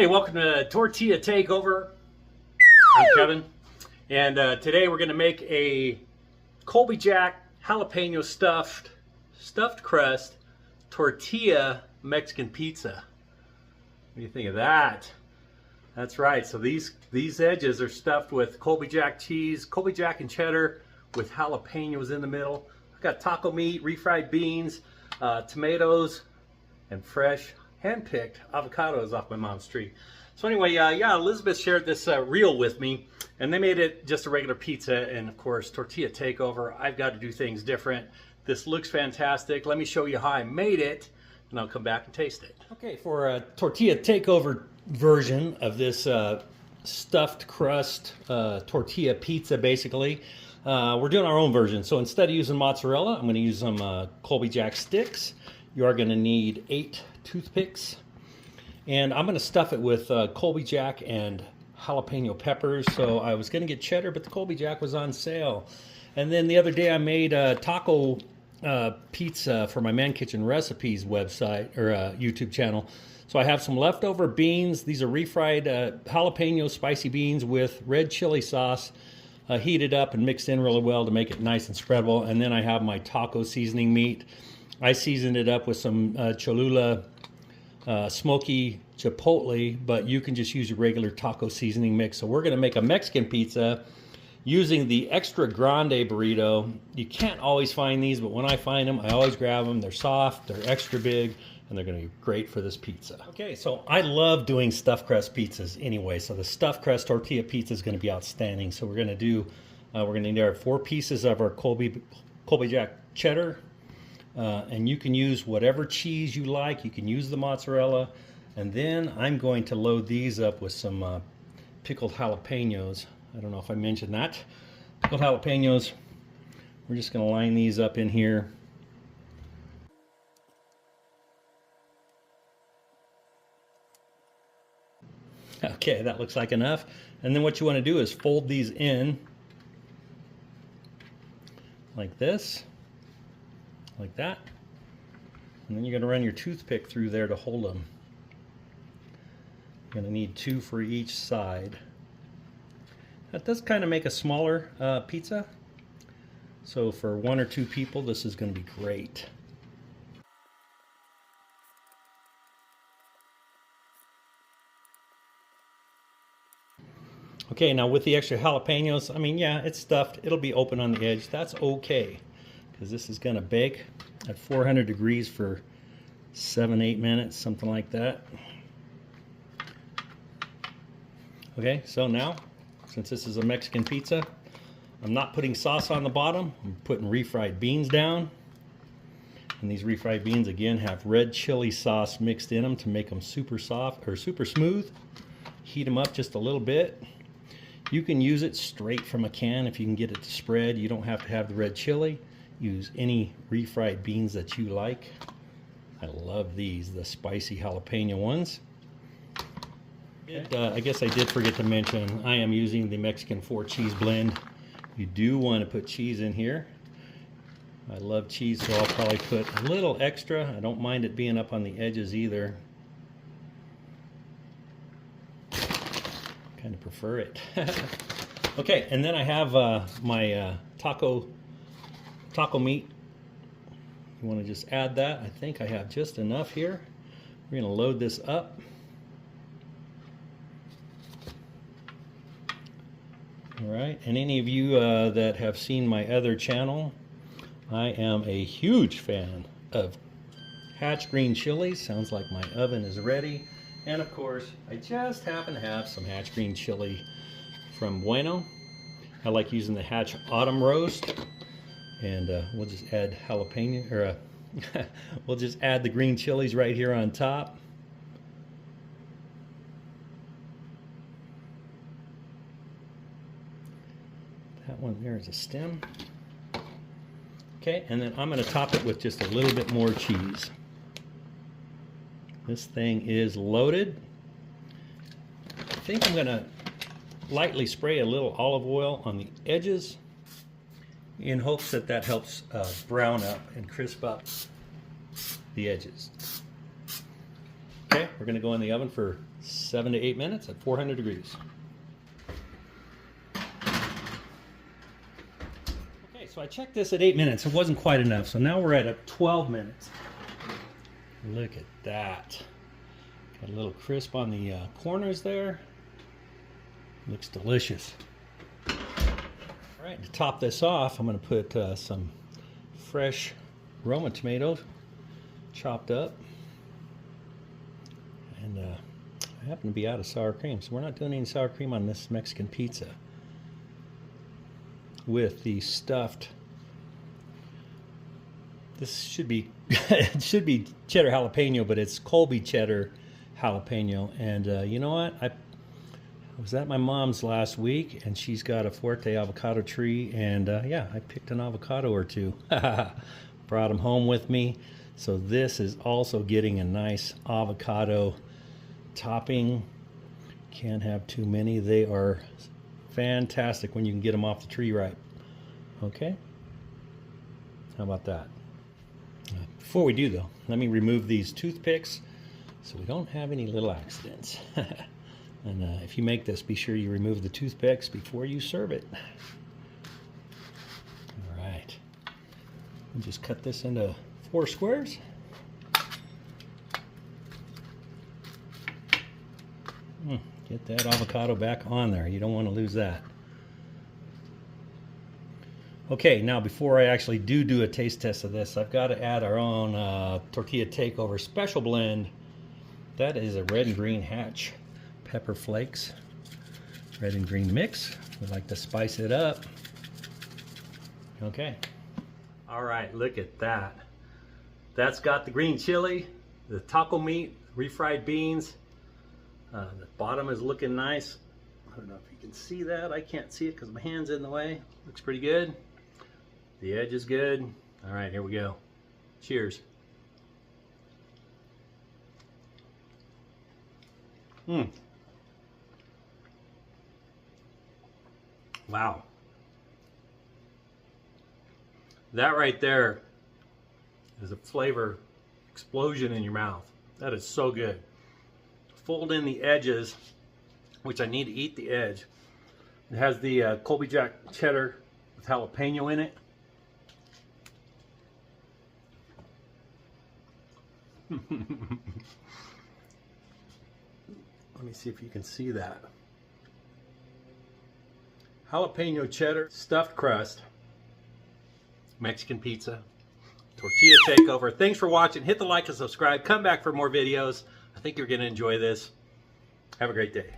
Hey, welcome to Tortilla Takeover. I'm Kevin, and today we're going to make a Colby Jack jalapeño stuffed crust tortilla Mexican pizza. What do you think of that? That's right. So these edges are stuffed with Colby Jack cheese, Colby Jack and cheddar with jalapeños in the middle. I've got taco meat, refried beans, tomatoes, and fresh hand-picked avocados off my mom's tree. So anyway, yeah, Elizabeth shared this reel with me, and they made it just a regular pizza, and of course, Tortilla Takeover. I've got to do things different. This looks fantastic. Let me show you how I made it, and I'll come back and taste it. Okay, for a Tortilla Takeover version of this stuffed crust tortilla pizza, basically, we're doing our own version. So instead of using mozzarella, I'm going to use some Colby Jack sticks. You are going to need 8 toothpicks, and I'm going to stuff it with Colby Jack and jalapeno peppers. So I was going to get cheddar, but the Colby Jack was on sale. And then the other day I made a taco pizza for my Man Kitchen Recipes website or YouTube channel. So I have some leftover beans. These are refried jalapeno spicy beans with red chili sauce, heated up and mixed in really well to make it nice and spreadable. And then I have my taco seasoning meat. I seasoned it up with some Cholula smoky chipotle, but you can just use your regular taco seasoning mix. So we're going to make a Mexican pizza using the extra grande burrito. You can't always find these, but when I find them, I always grab them. They're soft, they're extra big, and they're going to be great for this pizza. Okay, so I love doing stuffed crust pizzas anyway, so the stuffed crust tortilla pizza is going to be outstanding. So we're going to need our 4 pieces of our Colby Jack cheddar. And you can use whatever cheese you like. You can use the mozzarella. And then I'm going to load these up with some pickled jalapeños. I don't know if I mentioned that. Pickled jalapeños. We're just going to line these up in here. Okay, that looks like enough. And then what you want to do is fold these in like this. Like that, and then you're going to run your toothpick through there to hold them. You're going to need 2 for each side. That does kind of make a smaller pizza, so for 1 or 2 people this is going to be great. Okay, now with the extra jalapenos, I mean, yeah, it's stuffed, it'll be open on the edge. That's okay, because this is going to bake at 400 degrees for 7-8 minutes, something like that. Okay, so now, since this is a Mexican pizza, I'm not putting sauce on the bottom. I'm putting refried beans down. And these refried beans, again, have red chili sauce mixed in them to make them super soft or super smooth. Heat them up just a little bit. You can use it straight from a can if you can get it to spread. You don't have to have the red chili. Use any refried beans that you like. I love these, the spicy jalapeno ones. I guess I did forget to mention, I am using the Mexican 4 cheese blend. You do want to put cheese in here. I love cheese, so I'll probably put a little extra. I don't mind it being up on the edges either. Kind of prefer it. Okay, and then I have my taco meat. You want to just add that. I think I have just enough here. We're going to load this up. All right, and any of you that have seen my other channel, I am a huge fan of hatch green chilies. Sounds like my oven is ready. And of course, I just happen to have some hatch green chili from Bueno. I like using the Hatch Autumn Roast. And we'll just add jalapeno, or we'll just add the green chilies right here on top. That one there is a stem. Okay, and then I'm going to top it with just a little bit more cheese. This thing is loaded. I think I'm going to lightly spray a little olive oil on the edges in hopes that that helps brown up and crisp up the edges. Okay, we're going to go in the oven for 7 to 8 minutes at 400 degrees. Okay, so I checked this at 8 minutes. It wasn't quite enough, so now we're at 12 minutes. Look at that. Got a little crisp on the corners there. Looks delicious. All right, to top this off, I'm going to put some fresh Roma tomatoes chopped up. And I happen to be out of sour cream, so we're not doing any sour cream on this Mexican pizza. With the stuffed, this should be it should be cheddar jalapeno, but it's Colby cheddar jalapeno. And you know what? I was at my mom's last week, and she's got a Fuerte avocado tree, and yeah, I picked an avocado or two. Brought them home with me. So this is also getting a nice avocado topping. Can't have too many. They are fantastic when you can get them off the tree right. Okay? How about that? Before we do though, let me remove these toothpicks so we don't have any little accidents. And if you make this, be sure you remove the toothpicks before you serve it. All right. We'll just cut this into 4 squares. Get that avocado back on there. You don't want to lose that. Okay, now before I actually do a taste test of this, I've got to add our own Tortilla Takeover special blend. That is a red and green hatch pepper flakes. Red and green mix. We like to spice it up. Okay. All right, look at that. That's got the green chili, the taco meat, refried beans. The bottom is looking nice. I don't know if you can see that. I can't see it because my hand's in the way. Looks pretty good. The edge is good. All right, here we go. Cheers. Wow. That right there is a flavor explosion in your mouth. That is so good. Fold in the edges, which I need to eat the edge. It has the Colby Jack cheddar with jalapeno in it. Let me see if you can see that. Jalapeno cheddar, stuffed crust, Mexican pizza, Tortilla Takeover. Thanks for watching. Hit the like and subscribe. Come back for more videos. I think you're going to enjoy this. Have a great day.